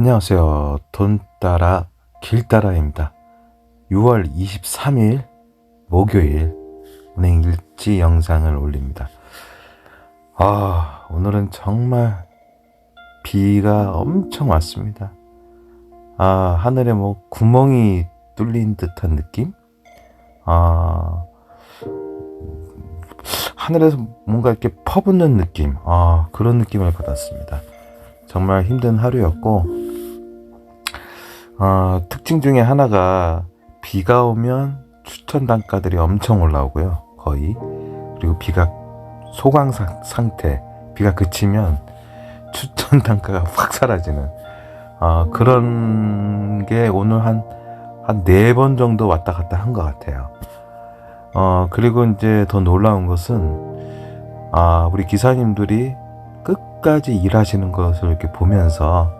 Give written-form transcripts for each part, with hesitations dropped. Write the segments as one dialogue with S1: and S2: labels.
S1: 안녕하세요. 돈 따라 길 따라입니다. 6월 23일 목요일 은행 일지 영상을 올립니다. 오늘은 정말 비가 엄청 왔습니다. 하늘에 뭐 구멍이 뚫린 듯한 느낌? 하늘에서 뭔가 이렇게 퍼붓는 느낌, 그런 느낌을 받았습니다. 정말 힘든 하루였고, 특징 중에 하나가 비가 오면 추천 단가들이 엄청 올라오고요, 거의. 그리고 비가 소강 상태, 비가 그치면 추천 단가가 확 사라지는 그런 게 오늘 한 4번 정도 왔다 갔다 한 것 같아요. 그리고 이제 더 놀라운 것은 우리 기사님들이 끝까지 일하시는 것을 이렇게 보면서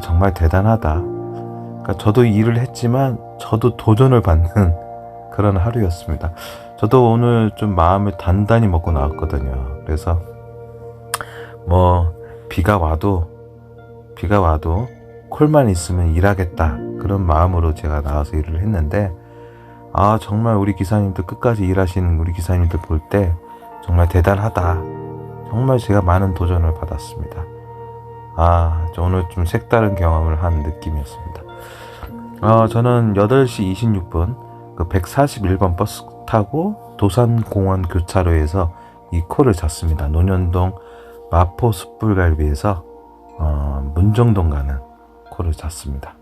S1: 정말 대단하다. 그러니까 저도 일을 했지만 저도 도전을 받는 그런 하루였습니다. 저도 오늘 좀 마음을 단단히 먹고 나왔거든요. 그래서 뭐 비가 와도 콜만 있으면 일하겠다, 그런 마음으로 제가 나와서 일을 했는데, 정말 우리 기사님들, 끝까지 일하시는 우리 기사님들 볼 때 정말 대단하다. 정말 제가 많은 도전을 받았습니다. 저 오늘 좀 색다른 경험을 한 느낌이었습니다. 저는 8시 26분 그 141번 버스 타고 도산공원 교차로에서 이 코를 잤습니다. 논현동 마포 숯불갈비에서 문정동 가는 코를 잤습니다.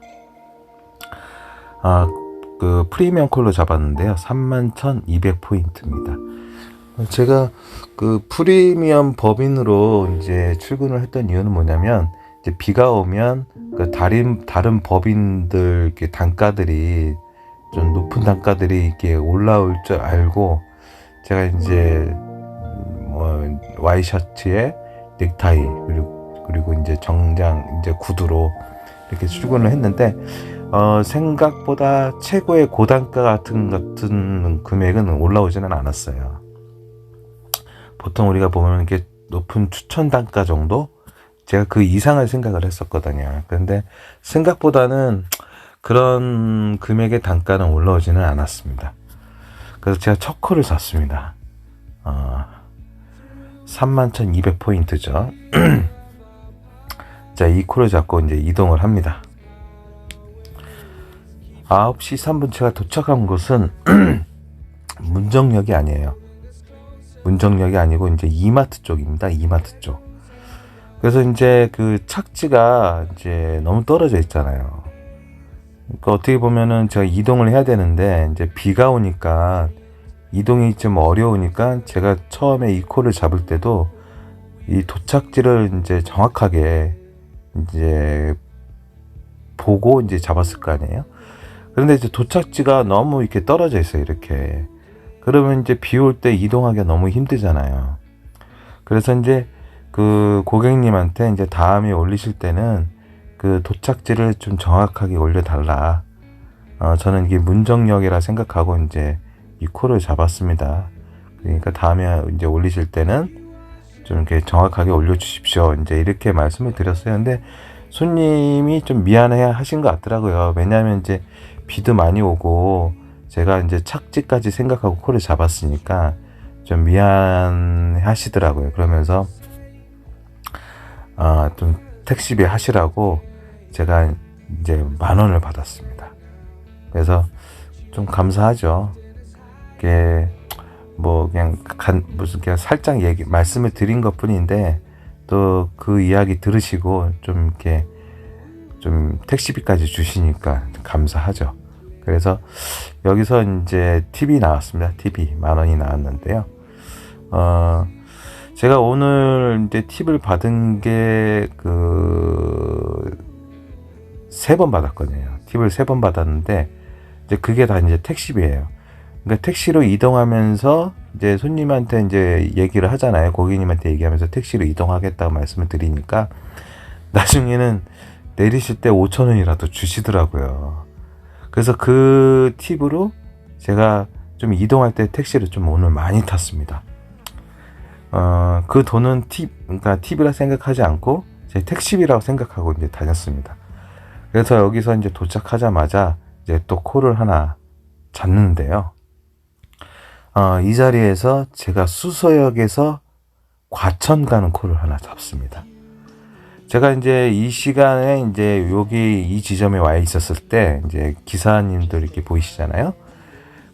S1: 그 프리미엄 콜로 잡았는데요, 31,200포인트입니다. 제가 그 프리미엄 법인으로 이제 출근을 했던 이유는 뭐냐면, 이제 비가 오면 그 다른 법인들 이렇게 단가들이 좀 높은 단가들이 이렇게 올라올 줄 알고, 제가 이제 뭐 와이셔츠에 넥타이 그리고 이제 정장, 이제 구두로 이렇게 출근을 했는데, 생각보다 최고의 고단가 같은 금액은 올라오지는 않았어요. 보통 우리가 보면 이렇게 높은 추천 단가 정도? 제가 그 이상을 생각을 했었거든요. 그런데 생각보다는 그런 금액의 단가는 올라오지는 않았습니다. 그래서 제가 첫 콜을 샀습니다. 31,200포인트죠. 자, 이 콜을 잡고 이제 이동을 합니다. 9시 3분 제가 도착한 곳은 문정역이 아니에요. 문정역이 아니고 이제 이마트 쪽입니다. 이마트 쪽. 그래서 이제 그 착지가 이제 너무 떨어져 있잖아요. 그러니까 어떻게 보면은 제가 이동을 해야 되는데, 이제 비가 오니까 이동이 좀 어려우니까 제가 처음에 이 콜을 잡을 때도 이 도착지를 이제 정확하게 이제 보고 이제 잡았을 거 아니에요. 그런데 이제 도착지가 너무 이렇게 떨어져 있어요, 이렇게. 그러면 이제 비 올 때 이동하기가 너무 힘들잖아요. 그래서 이제 그 고객님한테 이제 다음에 올리실 때는 그 도착지를 좀 정확하게 올려달라. 저는 이게 문정역이라 생각하고 이제 이 콜을 잡았습니다. 그러니까 다음에 이제 올리실 때는 좀 이렇게 정확하게 올려주십시오, 이제 이렇게 말씀을 드렸어요. 근데 손님이 좀 미안해 하신 것 같더라고요. 왜냐하면 이제 비도 많이 오고 제가 이제 착지까지 생각하고 콜을 잡았으니까 좀 미안해 하시더라고요. 그러면서 좀 택시비 하시라고 제가 이제 10,000원을 받았습니다. 그래서 좀 감사하죠. 이게 뭐 그냥 무슨 그냥 살짝 말씀을 드린 것 뿐인데, 또 그 이야기 들으시고 좀 이렇게 좀 택시비까지 주시니까 감사하죠. 그래서 여기서 이제 팁이 나왔습니다. 팁이 10,000원이 나왔는데요. 제가 오늘 이제 팁을 받은 게 3번 받았거든요. 팁을 3번 받았는데, 이제 그게 다 이제 택시비예요. 그러니까 택시로 이동하면서 이제 손님한테 이제 얘기를 하잖아요. 고객님한테 얘기하면서 택시로 이동하겠다고 말씀을 드리니까, 나중에는 내리실 때 5,000원이라도 주시더라고요. 그래서 그 팁으로 제가 좀 이동할 때 택시를 좀 오늘 많이 탔습니다. 그 돈은 그러니까 팁이라 생각하지 않고 제 택시비라고 생각하고 이제 다녔습니다. 그래서 여기서 이제 도착하자마자 이제 또 콜을 하나 잡는데요. 이 자리에서 제가 수서역에서 과천 가는 콜을 하나 잡습니다. 제가 이제 이 시간에 이제 여기 이 지점에 와 있었을 때 이제 기사님들 이렇게 보이시잖아요.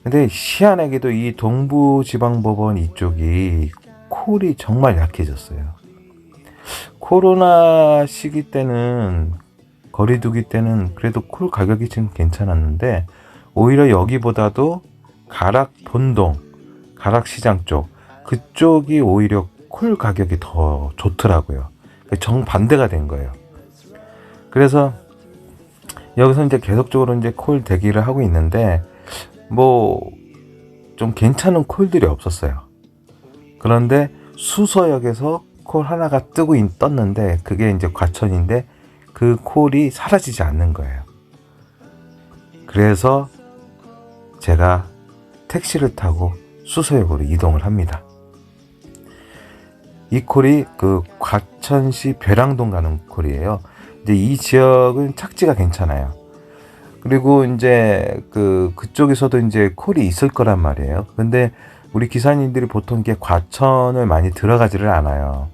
S1: 근데 희한하게도 이 동부지방법원 이쪽이 콜이 정말 약해졌어요. 코로나 시기 때는 거리두기 때는 그래도 콜 가격이 좀 괜찮았는데 오히려 여기보다도 가락 본동, 가락시장 쪽 그쪽이 오히려 콜 가격이 더 좋더라고요. 정반대가 된 거예요. 그래서 여기서 이제 계속적으로 이제 콜 대기를 하고 있는데 뭐 좀 괜찮은 콜들이 없었어요. 그런데 수서역에서 콜 하나가 떴는데 그게 이제 과천인데 그 콜이 사라지지 않는 거예요. 그래서 제가 택시를 타고 수서역으로 이동을 합니다. 이 콜이 그 과천시 벼랑동 가는 콜이에요. 이제 이 지역은 착지가 괜찮아요. 그리고 이제 그쪽에서도 이제 콜이 있을 거란 말이에요. 근데 우리 기사님들이 보통 이렇게 과천을 많이 들어가지를 않아요.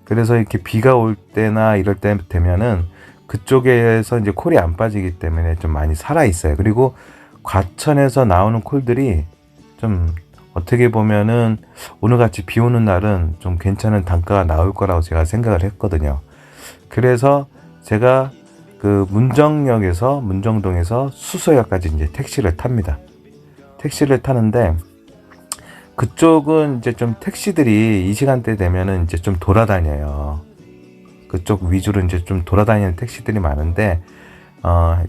S1: 그래서 이렇게 비가 올 때나 이럴 때 되면은 그쪽에서 이제 콜이 안 빠지기 때문에 좀 많이 살아 있어요. 그리고 과천에서 나오는 콜들이 좀 어떻게 보면은 오늘같이 비 오는 날은 좀 괜찮은 단가가 나올 거라고 제가 생각을 했거든요. 그래서 제가 그 문정동에서 수서역까지 이제 택시를 탑니다. 택시를 타는데 그쪽은 이제 좀 택시들이 이 시간대 되면은 이제 좀 돌아다녀요. 그쪽 위주로 이제 좀 돌아다니는 택시들이 많은데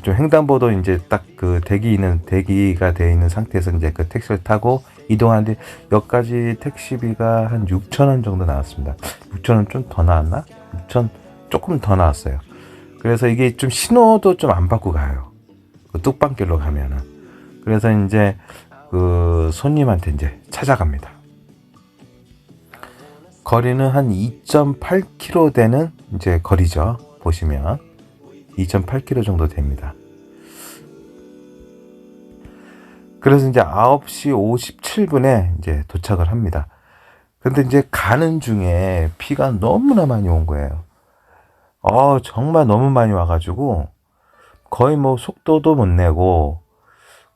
S1: 좀 횡단보도 이제 딱 그 대기가 되어 있는 상태에서 이제 그 택시를 타고 이동하는데 여기까지 택시비가 한 6,000원 정도 나왔습니다. 6,000원 좀 더 나왔나? 6,000 조금 더 나왔어요. 그래서 이게 좀 신호도 좀 안 받고 가요. 그 뚝방길로 가면은. 그래서 이제 그 손님한테 이제 찾아갑니다. 거리는 한 2.8km 되는 이제 거리죠. 보시면 2.8km 정도 됩니다. 그래서 이제 9시 57분에 이제 도착을 합니다. 근데 이제 가는 중에 비가 너무나 많이 온 거예요. 정말 너무 많이 와가지고 거의 뭐 속도도 못 내고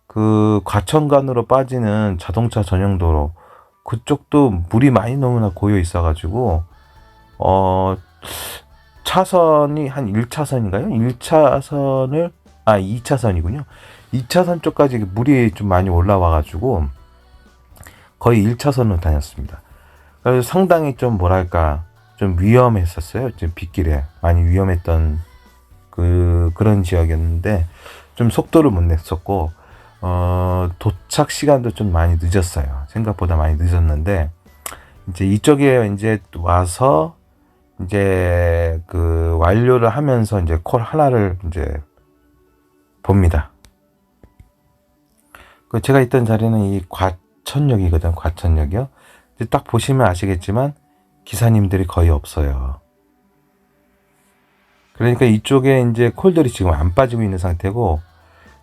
S1: 그 과천간으로 빠지는 자동차 전용도로 그쪽도 물이 많이 너무나 고여 있어가지고 차선이 한 1차선인가요? 2차선이군요. 2차선 쪽까지 물이 좀 많이 올라와가지고 거의 1차선으로 다녔습니다. 그래서 상당히 좀 뭐랄까 좀 위험했었어요. 좀 빗길에 많이 위험했던 그런 지역이었는데 좀 속도를 못 냈었고 도착 시간도 좀 많이 늦었어요. 생각보다 많이 늦었는데 이제 이쪽에 이제 와서 이제 그 완료를 하면서 이제 콜 하나를 이제 봅니다. 제가 있던 자리는 이 과천역이거든. 과천역이요. 딱 보시면 아시겠지만 기사님들이 거의 없어요. 그러니까 이쪽에 이제 콜들이 지금 안 빠지고 있는 상태고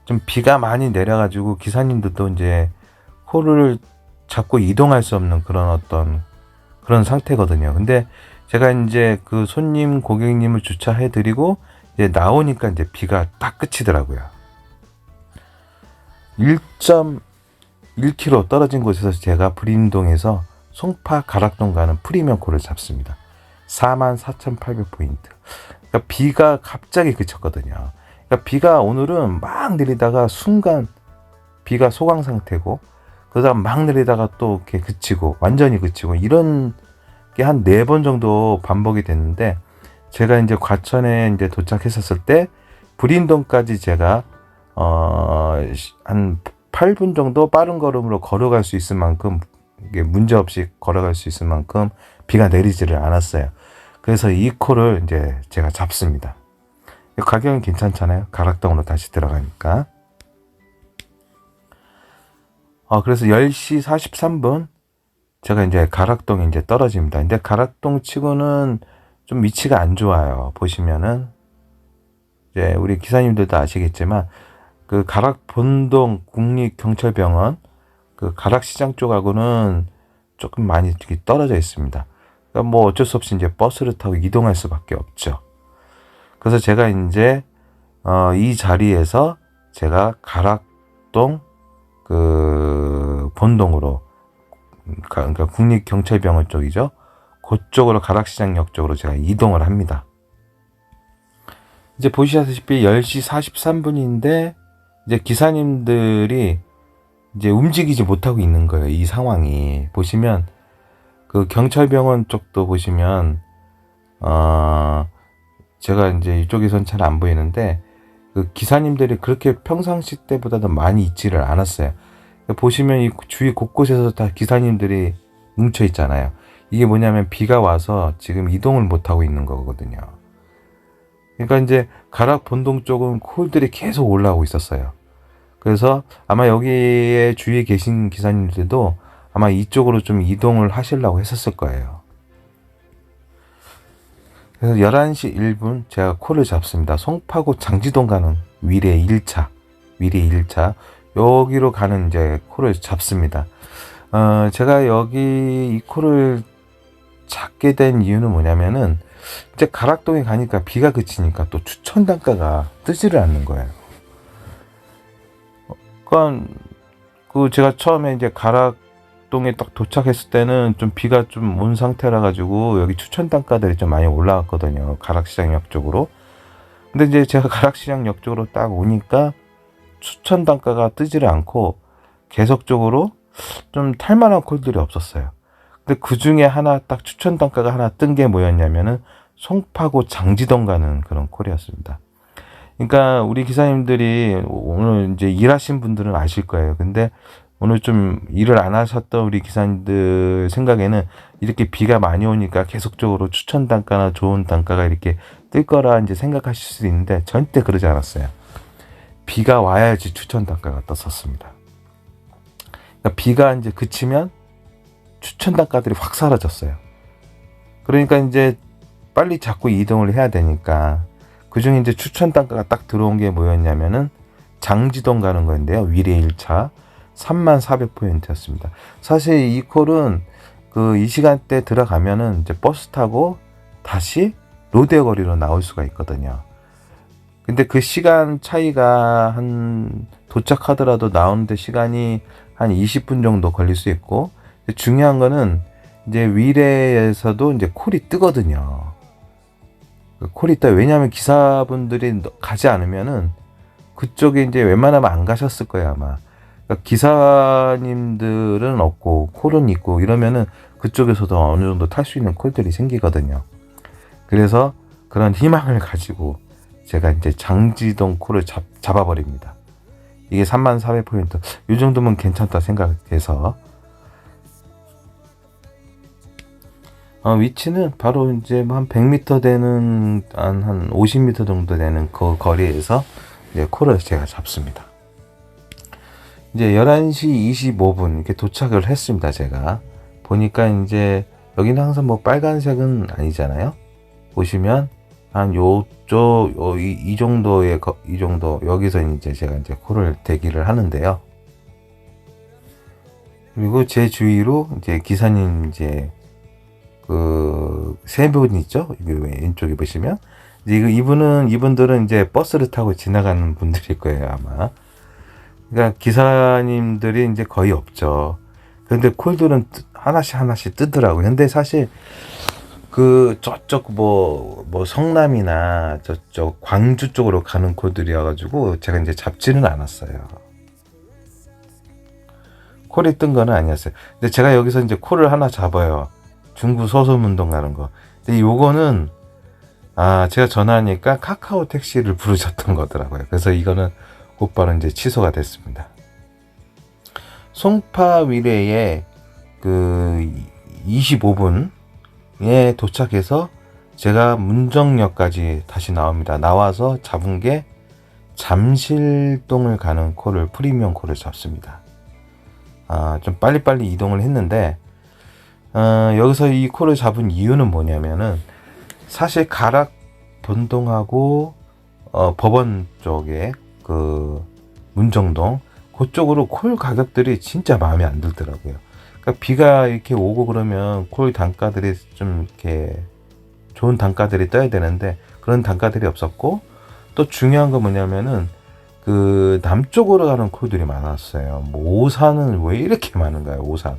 S1: 좀 비가 많이 내려가지고 기사님들도 이제 콜을 잡고 이동할 수 없는 그런 상태거든요. 근데 제가 이제 그 손님 고객님을 주차해드리고 이제 나오니까 이제 비가 딱 그치더라고요. 1.1km 떨어진 곳에서 제가 불인동에서 송파 가락동 가는 프리미엄 콜을 잡습니다. 44,800포인트. 그러니까 비가 갑자기 그쳤거든요. 그러니까 비가 오늘은 막 내리다가 순간 비가 소강 상태고 그다음 막 내리다가 또 이렇게 그치고 완전히 그치고 이런 게 한 4번 정도 반복이 됐는데 제가 이제 과천에 이제 도착했었을 때 불인동까지 제가 한 8분 정도 빠른 걸음으로 걸어갈 수 있을 만큼 이게 문제 없이 걸어갈 수 있을 만큼 비가 내리지를 않았어요. 그래서 이 콜을 이제 제가 잡습니다. 가격은 괜찮잖아요. 가락동으로 다시 들어가니까. 그래서 10시 43분 제가 이제 가락동에 이제 떨어집니다. 근데 가락동 치고는 좀 위치가 안 좋아요. 보시면은 이제 우리 기사님들도 아시겠지만 그 가락 본동 국립경찰병원 그 가락시장 쪽하고는 조금 많이 이렇게 떨어져 있습니다. 그러니까 뭐 어쩔 수 없이 이제 버스를 타고 이동할 수밖에 없죠. 그래서 제가 이제 이 자리에서 제가 가락동 그 본동으로 그러니까 국립경찰병원 쪽이죠. 그쪽으로 가락시장역 쪽으로 제가 이동을 합니다. 이제 보시다시피 10시 43분인데 이제 기사님들이 이제 움직이지 못하고 있는 거예요. 이 상황이 보시면 그 경찰병원 쪽도 보시면 제가 이제 이쪽에선 잘 안 보이는데 그 기사님들이 그렇게 평상시 때보다도 많이 있지를 않았어요. 보시면 이 주위 곳곳에서 다 기사님들이 뭉쳐 있잖아요. 이게 뭐냐면 비가 와서 지금 이동을 못 하고 있는 거거든요. 그러니까 이제 가락 본동 쪽은 콜들이 계속 올라오고 있었어요. 그래서 아마 여기에 주위에 계신 기사님들도 아마 이쪽으로 좀 이동을 하시려고 했었을 거예요. 그래서 11시 1분 제가 콜을 잡습니다. 송파구 장지동 가는 위례 1차 여기로 가는 이제 콜을 잡습니다. 제가 여기 이 콜을 잡게 된 이유는 뭐냐면은 이제 가락동에 가니까 비가 그치니까 또 추천 단가가 뜨지를 않는 거예요. 그러니까 그 제가 처음에 이제 가락동에 딱 도착했을 때는 좀 비가 좀 온 상태라 가지고 여기 추천 단가들이 좀 많이 올라왔거든요. 가락시장역 쪽으로. 근데 이제 제가 가락시장역 쪽으로 딱 오니까 추천 단가가 뜨지를 않고 계속적으로 좀 탈만한 콜들이 없었어요. 근데 그 중에 하나 딱 추천 단가가 하나 뜬 게 뭐였냐면은 송파구 장지동 가는 그런 콜이었습니다. 그러니까 우리 기사님들이 오늘 이제 일하신 분들은 아실 거예요. 근데 오늘 좀 일을 안 하셨던 우리 기사님들 생각에는 이렇게 비가 많이 오니까 계속적으로 추천 단가나 좋은 단가가 이렇게 뜰 거라 이제 생각하실 수 있는데 절대 그러지 않았어요. 비가 와야지 추천 단가가 떴었습니다. 그러니까 비가 이제 그치면 추천 단가들이 확 사라졌어요. 그러니까 이제 빨리 자꾸 이동을 해야 되니까 그중에 이제 추천 단가가 딱 들어온 게 뭐였냐면은 장지동 가는 건데요. 위례 1차 34,400포인트였습니다. 사실 이 콜은 그 이 시간대 들어가면은 이제 버스 타고 다시 로데오 거리로 나올 수가 있거든요. 근데 그 시간 차이가 한 도착하더라도 나오는데 시간이 한 20분 정도 걸릴 수 있고 중요한 거는 이제 위례에서도 이제 콜이 뜨거든요. 콜이 떠요. 왜냐하면 기사분들이 가지 않으면은 그쪽에 이제 웬만하면 안 가셨을 거예요 아마. 그러니까 기사님들은 없고 콜은 있고 이러면은 그쪽에서도 어느 정도 탈 수 있는 콜들이 생기거든요. 그래서 그런 희망을 가지고 제가 이제 장지동 콜을 잡아버립니다. 이게 34,400포인트. 이 정도면 괜찮다 생각해서 위치는 바로 이제 한 100m 되는 한 50m 정도 되는 그 거리에서 이제 콜을 제가 잡습니다. 이제 11시 25분 이렇게 도착을 했습니다. 제가 보니까 이제 여기는 항상 뭐 빨간색은 아니잖아요. 보시면 한 요쪽 이 정도의 이 정도 여기서 이제 제가 이제 콜을 대기를 하는데요. 그리고 제 주위로 이제 기사님 이제 그 세 분 있죠. 왼쪽에 보시면 이분들은 이제 버스를 타고 지나가는 분들일 거예요 아마. 그러니까 기사님들이 이제 거의 없죠. 근데 콜들은 하나씩 뜨더라고요. 근데 사실 그 저쪽 뭐 성남이나 저쪽 광주 쪽으로 가는 콜들이어가지고 제가 이제 잡지는 않았어요. 콜이 뜬 거는 아니었어요. 근데 제가 여기서 이제 콜을 하나 잡아요. 중구 서소문동 가는 거. 근데 요거는 제가 전화하니까 카카오 택시를 부르셨던 거더라고요. 그래서 이거는 곧바로 이제 취소가 됐습니다. 송파 위례에 그 25분에 도착해서 제가 문정역까지 다시 나옵니다. 나와서 잡은 게 잠실동을 가는 콜을 프리미엄 콜을 잡습니다. 좀 빨리빨리 이동을 했는데 여기서 이 콜을 잡은 이유는 뭐냐면은 사실 가락 변동하고 법원 쪽에 그 문정동 그쪽으로 콜 가격들이 진짜 마음에 안 들더라고요. 그러니까 비가 이렇게 오고 그러면 콜 단가들이 좀 이렇게 좋은 단가들이 떠야 되는데 그런 단가들이 없었고, 또 중요한 건 뭐냐면은 그 남쪽으로 가는 콜들이 많았어요. 뭐 오산은 왜 이렇게 많은가요? 오산,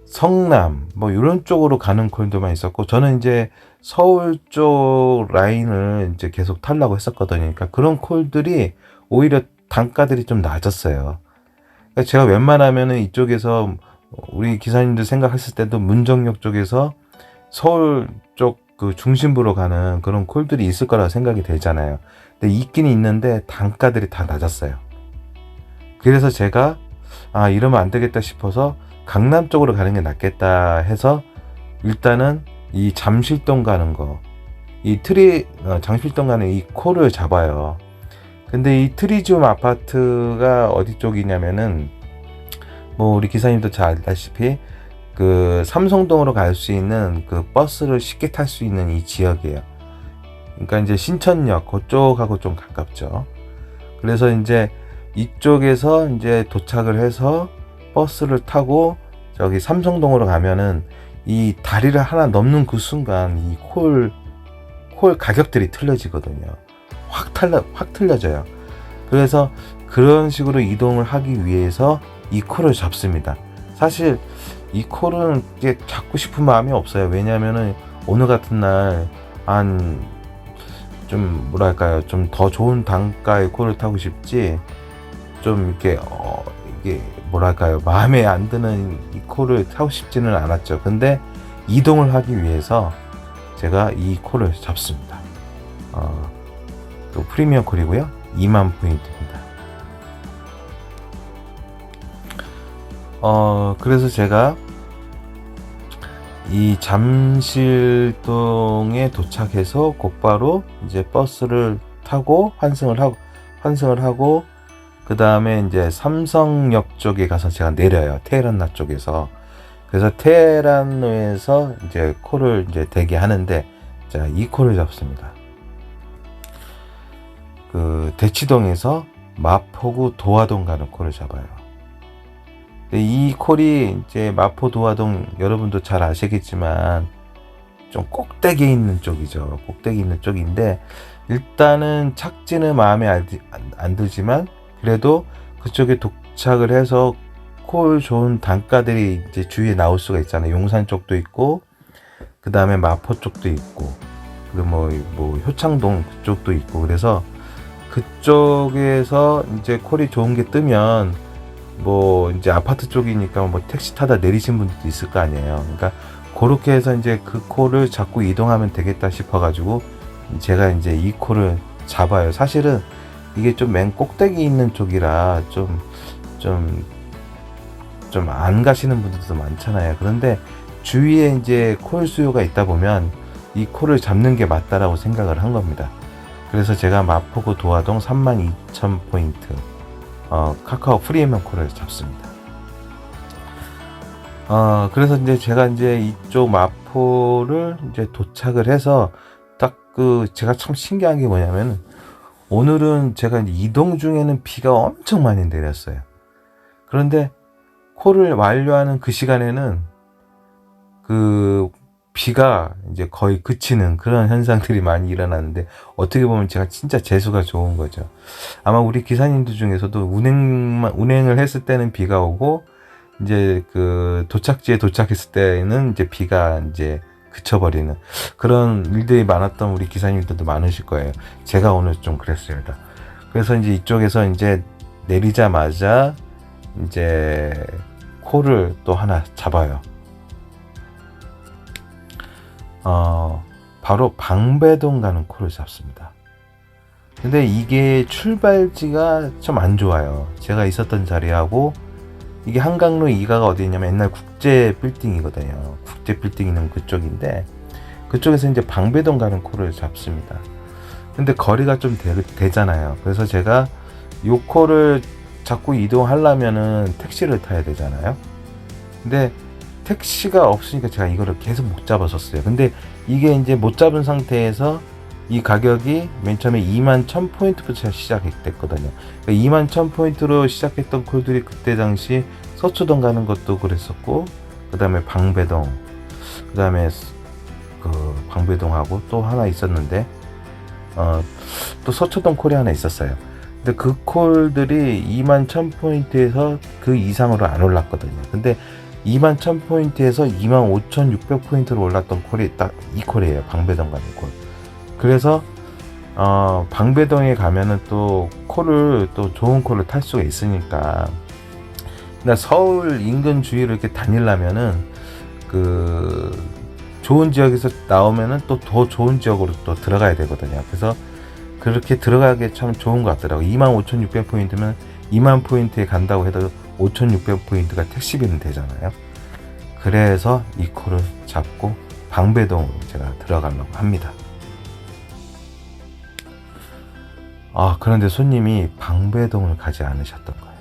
S1: 성남 뭐 이런 쪽으로 가는 콜들만 있었고, 저는 이제 서울 쪽 라인을 이제 계속 타려고 했었거든요. 그러니까 그런 콜들이 오히려 단가들이 좀 낮았어요. 그러니까 제가 웬만하면은 이쪽에서 우리 기사님들 생각했을 때도 문정역 쪽에서 서울 쪽 그 중심부로 가는 그런 콜들이 있을 거라고 생각이 되잖아요. 근데 있긴 있는데 단가들이 다 낮았어요. 그래서 제가 이러면 안 되겠다 싶어서 강남 쪽으로 가는 게 낫겠다 해서 일단은 이 잠실동 가는 거, 이 잠실동 가는 이 콜을 잡아요. 근데 이 트리지움 아파트가 어디 쪽이냐면은 뭐 우리 기사님도 잘 알다시피 그 삼성동으로 갈 수 있는 그 버스를 쉽게 탈 수 있는 이 지역이에요. 그러니까 이제 신천역 그쪽하고 좀 가깝죠. 그래서 이제 이쪽에서 이제 도착을 해서 버스를 타고 저기 삼성동으로 가면은 이 다리를 하나 넘는 그 순간 이 콜 가격들이 틀려지거든요. 확 틀려져요. 그래서 그런 식으로 이동을 하기 위해서 이 콜을 잡습니다. 사실 이 콜은 이제 잡고 싶은 마음이 없어요. 왜냐면은 오늘 같은 날 좀 뭐랄까요, 좀 더 좋은 단가의 콜을 타고 싶지, 좀 이렇게 이게 뭐랄까요, 마음에 안 드는 이 콜을 타고 싶지는 않았죠. 근데 이동을 하기 위해서 제가 이 콜을 잡습니다. 또 프리미엄 콜이고요. 2만 포인트입니다. 그래서 제가 이 잠실동에 도착해서 곧바로 이제 버스를 타고 환승을 하고 그 다음에 이제 삼성역 쪽에 가서 제가 내려요. 테헤란로 쪽에서. 그래서 테헤란로에서 이제 콜을 이제 대기하는데, 자, 이 콜을 잡습니다. 그 대치동에서 마포구 도화동 가는 콜을 잡아요. 이 콜이 이제 마포 도화동 여러분도 잘 아시겠지만 좀 꼭대기에 있는 쪽이죠. 꼭대기 있는 쪽인데 일단은 착지는 마음에 안 들지만 그래도 그쪽에 도착을 해서 콜 좋은 단가들이 이제 주위에 나올 수가 있잖아요. 용산 쪽도 있고 그 다음에 마포 쪽도 있고 그리고 뭐 효창동 그쪽도 있고, 그래서 그쪽에서 이제 콜이 좋은 게 뜨면 뭐 이제 아파트 쪽이니까 뭐 택시 타다 내리신 분들도 있을 거 아니에요. 그러니까 그렇게 해서 이제 그 콜을 잡고 이동하면 되겠다 싶어가지고 제가 이제 이 콜을 잡아요. 사실은 이게 좀 맨 꼭대기 있는 쪽이라 좀 안 가시는 분들도 많잖아요. 그런데 주위에 이제 콜 수요가 있다 보면 이 콜을 잡는 게 맞다라고 생각을 한 겁니다. 그래서 제가 마포구 도화동 32,000포인트 카카오 프리미엄 콜을 잡습니다. 그래서 이제 제가 이제 이쪽 마포를 이제 도착을 해서 딱 제가 참 신기한 게 뭐냐면 오늘은 제가 이제 이동 중에는 비가 엄청 많이 내렸어요. 그런데 콜을 완료하는 그 시간에는 그 비가 이제 거의 그치는 그런 현상들이 많이 일어나는데 어떻게 보면 제가 진짜 재수가 좋은 거죠. 아마 우리 기사님들 중에서도 운행을 했을 때는 비가 오고 이제 그 도착지에 도착했을 때는 이제 비가 이제 그쳐버리는 그런 일들이 많았던 우리 기사님들도 많으실 거예요. 제가 오늘 좀 그랬습니다. 그래서 이제 이쪽에서 이제 내리자마자 이제 콜을 또 하나 잡아요. 바로 방배동 가는 콜을 잡습니다. 근데 이게 출발지가 좀 안 좋아요. 제가 있었던 자리하고 이게 한강로 2가가 어디 있냐면 옛날 국제 빌딩이거든요. 국제 빌딩 있는 그쪽인데 그쪽에서 이제 방배동 가는 콜을 잡습니다. 근데 거리가 좀 되잖아요. 그래서 제가 요 콜을 잡고 이동하려면은 택시를 타야 되잖아요. 근데 택시가 없으니까 제가 이거를 계속 못 잡았었어요. 근데 이게 이제 못 잡은 상태에서 이 가격이 맨 처음에 21,000포인트부터 시작됐거든요. 그러니까 21,000포인트로 시작했던 콜들이 그때 당시 서초동 가는 것도 그랬었고, 그 다음에 방배동, 그 다음에 그 방배동하고 또 하나 있었는데, 또 서초동 콜이 하나 있었어요. 근데 그 콜들이 21,000포인트에서 그 이상으로 안 올랐거든요. 근데 21,000포인트에서 25,600포인트로 올랐던 콜이 딱 이 콜이에요. 방배동 가는 콜. 그래서 방배동에 가면은 또 콜을 또 좋은 콜을 탈 수가 있으니까, 그러니까 서울 인근 주위를 이렇게 다니려면은 그 좋은 지역에서 나오면은 또 더 좋은 지역으로 또 들어가야 되거든요. 그래서 그렇게 들어가기 참 좋은 것 같더라고요. 25,600포인트면 2만 포인트에 간다고 해도 5,600포인트가 택시비는 되잖아요. 그래서 이 콜을 잡고 방배동으로 제가 들어가려고 합니다. 그런데 손님이 방배동을 가지 않으셨던 거예요.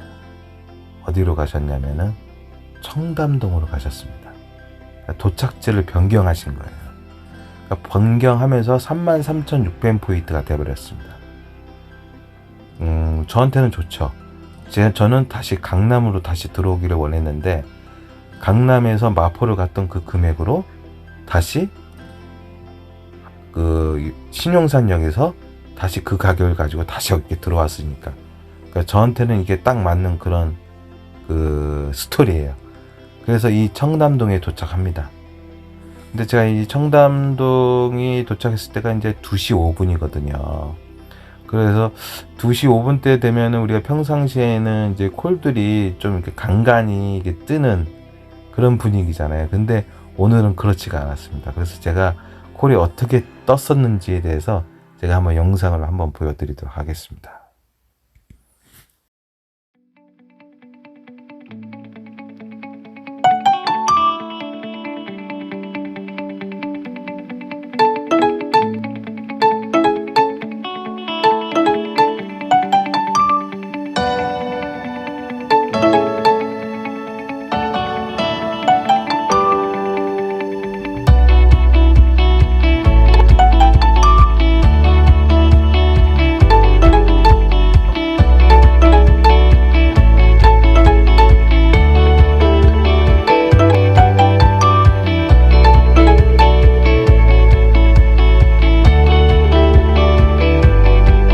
S1: 어디로 가셨냐면은 청담동으로 가셨습니다. 그러니까 도착지를 변경하신 거예요. 그러니까 변경하면서 33,600포인트가 돼버렸습니다. 저한테는 좋죠. 저는 다시 강남으로 다시 들어오기를 원했는데, 강남에서 마포를 갔던 그 금액으로 다시 그 신용산역에서 다시 그 가격을 가지고 다시 여기 들어왔으니까, 그러니까 저한테는 이게 딱 맞는 그런 그 스토리예요. 그래서 이 청담동에 도착합니다. 근데 제가 이 청담동이 도착했을 때가 이제 2시 5분이거든요. 그래서 2시 5분 때 되면 우리가 평상시에는 이제 콜들이 좀 이렇게 간간히 이렇게 뜨는 그런 분위기잖아요. 근데 오늘은 그렇지가 않았습니다. 그래서 제가 콜이 어떻게 떴었는지에 대해서 제가 한번 영상을 한번 보여드리도록 하겠습니다.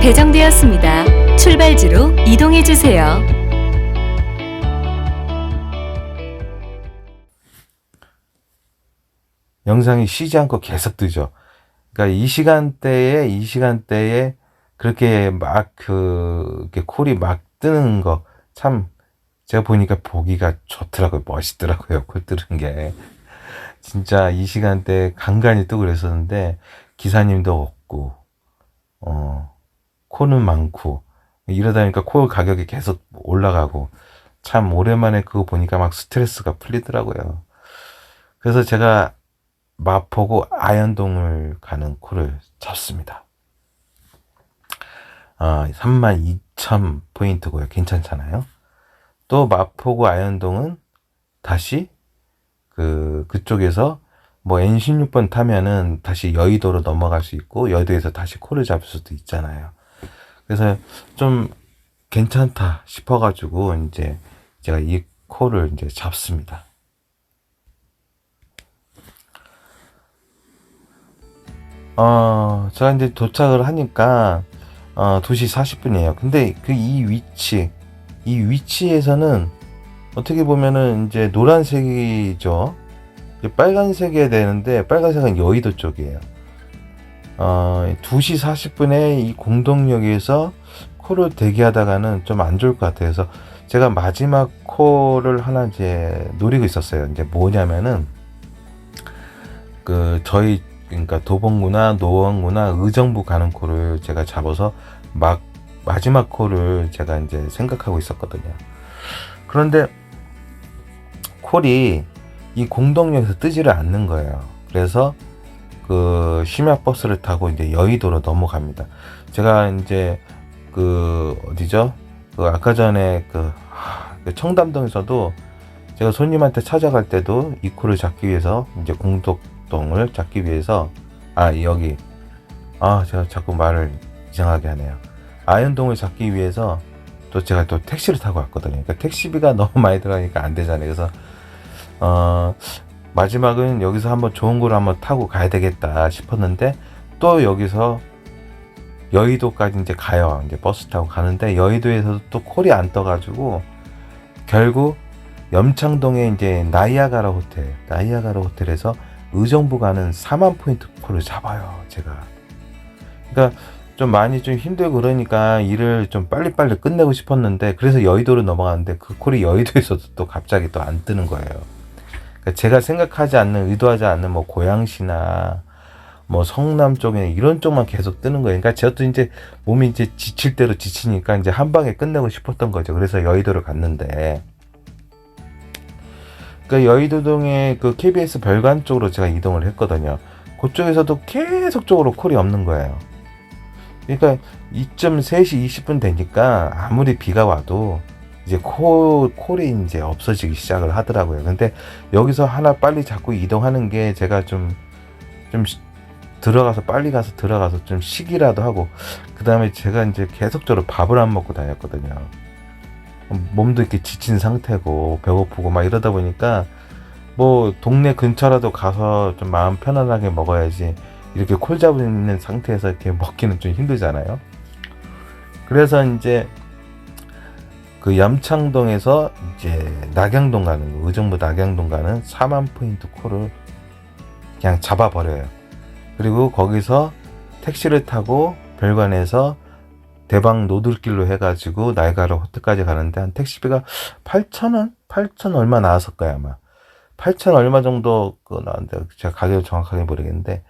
S2: 배정되었습니다. 출발지로 이동해 주세요.
S1: 영상이 쉬지 않고 계속 뜨죠. 그러니까 이 시간대에 그렇게 막 이렇게 콜이 막 뜨는 거 참 제가 보니까 보기가 좋더라고요. 멋있더라고요. 콜 뜨는 게. 진짜 이 시간대에 간간히 뜨고 그랬었는데, 기사님도 없고, 콜은 많고, 이러다 보니까 콜 가격이 계속 올라가고, 참 오랜만에 그거 보니까 막 스트레스가 풀리더라고요. 그래서 제가 마포구 아현동을 가는 콜을 잡습니다. 32,000포인트고요. 괜찮잖아요. 또 마포구 아현동은 다시 그쪽에서 뭐 N16번 타면은 다시 여의도로 넘어갈 수 있고, 여의도에서 다시 콜을 잡을 수도 있잖아요. 그래서 좀 괜찮다 싶어가지고 이제 제가 이 콜을 이제 잡습니다. 제가 이제 도착을 하니까 2시 40분이에요. 근데 이 위치에서는 어떻게 보면은 이제 노란색이죠. 이제 빨간색이어야 되는데, 빨간색은 여의도 쪽이에요. 2시 40분에 이 공동역에서 콜을 대기하다가는 좀 안 좋을 것 같아서 제가 마지막 콜을 하나 이제 노리고 있었어요. 이제 뭐냐면은 그러니까 도봉구나 노원구나 의정부 가는 콜을 제가 잡아서 마지막 콜을 제가 이제 생각하고 있었거든요. 그런데 콜이 이 공동역에서 뜨지를 않는 거예요. 그래서 그 심야버스를 타고 이제 여의도로 넘어갑니다. 제가 이제 어디죠? 아까 전에 청담동에서도 제가 손님한테 찾아갈 때도 이 코를 잡기 위해서 이제 공덕동을 잡기 위해서 여기 제가 자꾸 말을 이상하게 하네요. 아현동을 잡기 위해서 또 제가 또 택시를 타고 왔거든요. 그러니까 택시비가 너무 많이 들어가니까 안 되잖아요. 그래서 마지막은 여기서 한번 좋은 거를 한번 타고 가야 되겠다 싶었는데 또 여기서 여의도까지 이제 가요. 이제 버스 타고 가는데 여의도에서도 또 콜이 안 떠가지고 결국 염창동에 이제 나이아가라 호텔에서 의정부 가는 4만 포인트 콜을 잡아요. 제가. 그러니까 좀 많이 좀 힘들고 그러니까 일을 좀 빨리빨리 끝내고 싶었는데 그래서 여의도로 넘어갔는데 그 콜이 여의도에서도 또 갑자기 또 안 뜨는 거예요. 그러니까 제가 생각하지 않는 의도하지 않는 뭐 고양시나 뭐 성남 쪽에 이런 쪽만 계속 뜨는 거예요. 그러니까 저도 이제 몸이 이제 지칠 대로 지치니까 이제 한 방에 끝내고 싶었던 거죠. 그래서 여의도를 갔는데 그러니까 여의도동에 그 KBS 별관 쪽으로 제가 이동을 했거든요. 그쪽에서도 계속적으로 콜이 없는 거예요. 그러니까 3시 20분 되니까 아무리 비가 와도 이제 콜이 이제 없어지기 시작을 하더라고요. 근데 여기서 하나 빨리 잡고 이동하는 게 제가 좀 빨리 가서 들어가서 좀 쉬기라도 하고, 그 다음에 제가 이제 계속적으로 밥을 안 먹고 다녔거든요. 몸도 이렇게 지친 상태고 배고프고 막 이러다 보니까 뭐 동네 근처라도 가서 좀 마음 편안하게 먹어야지 이렇게 콜 잡는 상태에서 이렇게 먹기는 좀 힘들잖아요. 그래서 이제 그 염창동에서 이제 낙양동 가는 거, 의정부 낙양동 가는 4만 포인트 콜을 그냥 잡아버려요. 그리고 거기서 택시를 타고 별관에서 대방 노들길로 해가지고 나이아가라 호텔까지 가는데 한 택시비가 8,000원? 8,000 얼마 나왔을 거야 아마. 8,000 얼마 정도 나왔는데 제가 가격을 정확하게 모르겠는데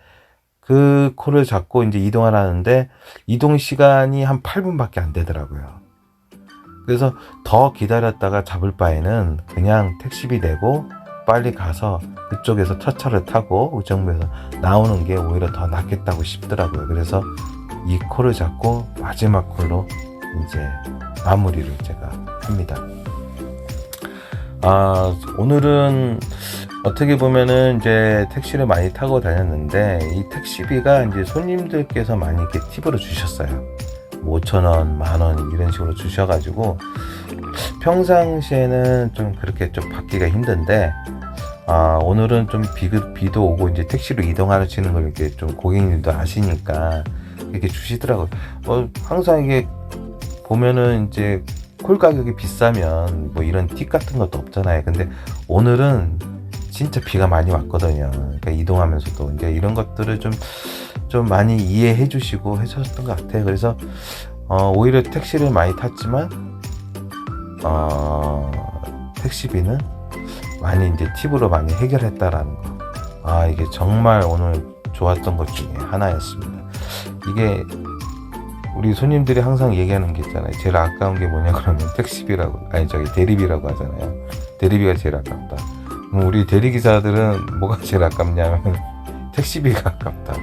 S1: 그 콜을 잡고 이제 이동을 하는데 이동 시간이 한 8분밖에 안 되더라고요. 그래서 더 기다렸다가 잡을 바에는 그냥 택시비 내고 빨리 가서 그쪽에서 첫 차를 타고 의정부에서 나오는 게 오히려 더 낫겠다고 싶더라고요. 그래서 이 콜을 잡고 마지막 콜로 이제 마무리를 제가 합니다. 오늘은 어떻게 보면은 이제 택시를 많이 타고 다녔는데 이 택시비가 이제 손님들께서 많이 이렇게 팁으로 주셨어요. 5,000원, 10,000원 이런 식으로 주셔가지고 평상시에는 좀 그렇게 좀 받기가 힘든데 오늘은 좀 비도 오고 이제 택시로 이동하시는 걸 이렇게 좀 고객님도 아시니까 이렇게 주시더라고요. 항상 이게 보면은 이제 콜 가격이 비싸면 뭐 이런 팁 같은 것도 없잖아요. 근데 오늘은 진짜 비가 많이 왔거든요. 그러니까 이동하면서도 이제 이런 것들을 좀 많이 이해해 주시고 해주셨던 것 같아요. 그래서 오히려 택시를 많이 탔지만 택시비는 많이 이제 팁으로 많이 해결했다라는 거. 이게 정말 오늘 좋았던 것 중에 하나였습니다. 이게 우리 손님들이 항상 얘기하는 게 있잖아요. 제일 아까운 게 뭐냐 그러면 택시비라고, 대리비라고 하잖아요. 대리비가 제일 아깝다. 우리 대리기사들은 뭐가 제일 아깝냐면 택시비가 아깝다.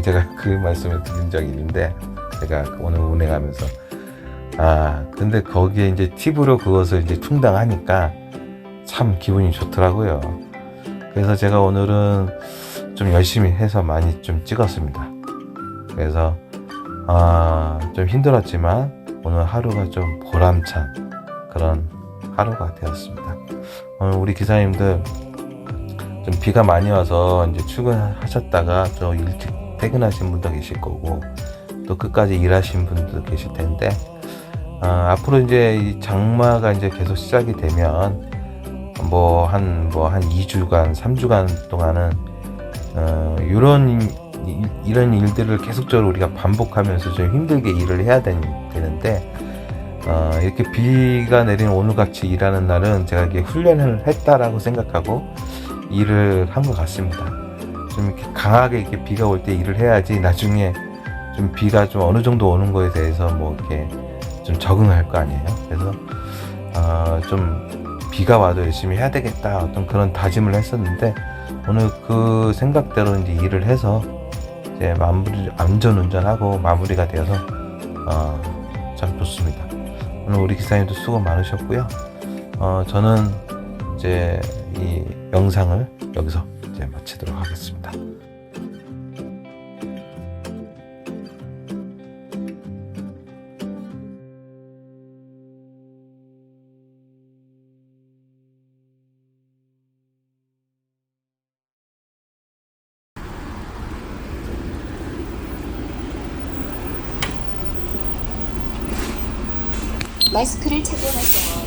S1: 제가 그 말씀을 드린 적이 있는데 제가 오늘 운행하면서 근데 거기에 이제 팁으로 그것을 이제 충당하니까 참 기분이 좋더라고요. 그래서 제가 오늘은 좀 열심히 해서 많이 좀 찍었습니다. 그래서 좀 힘들었지만 오늘 하루가 좀 보람찬 그런 하루가 되었습니다. 오늘 우리 기사님들 좀 비가 많이 와서 이제 출근하셨다가 저 일찍 퇴근하신 분도 계실 거고 또 끝까지 일하신 분도 계실 텐데 앞으로 이제 이 장마가 이제 계속 시작이 되면 한 2주간, 3주간 동안은 이런 일들을 계속적으로 우리가 반복하면서 좀 힘들게 일을 해야 되는데 이렇게 비가 내리는 오늘같이 일하는 날은 제가 이렇게 훈련을 했다라고 생각하고 일을 한 것 같습니다. 좀 이렇게 강하게 이렇게 비가 올 때 일을 해야지 나중에 좀 비가 좀 어느 정도 오는 거에 대해서 뭐 이렇게 좀 적응할 거 아니에요. 그래서 좀 비가 와도 열심히 해야 되겠다 어떤 그런 다짐을 했었는데 오늘 그 생각대로 이제 일을 해서 이제 안전운전하고 마무리가 되어서 참 좋습니다. 오늘 우리 기사님도 수고 많으셨고요. 저는 이제 이 영상을 여기서 이제 마치도록 하겠습니다.
S2: 마스크를 착용하세요.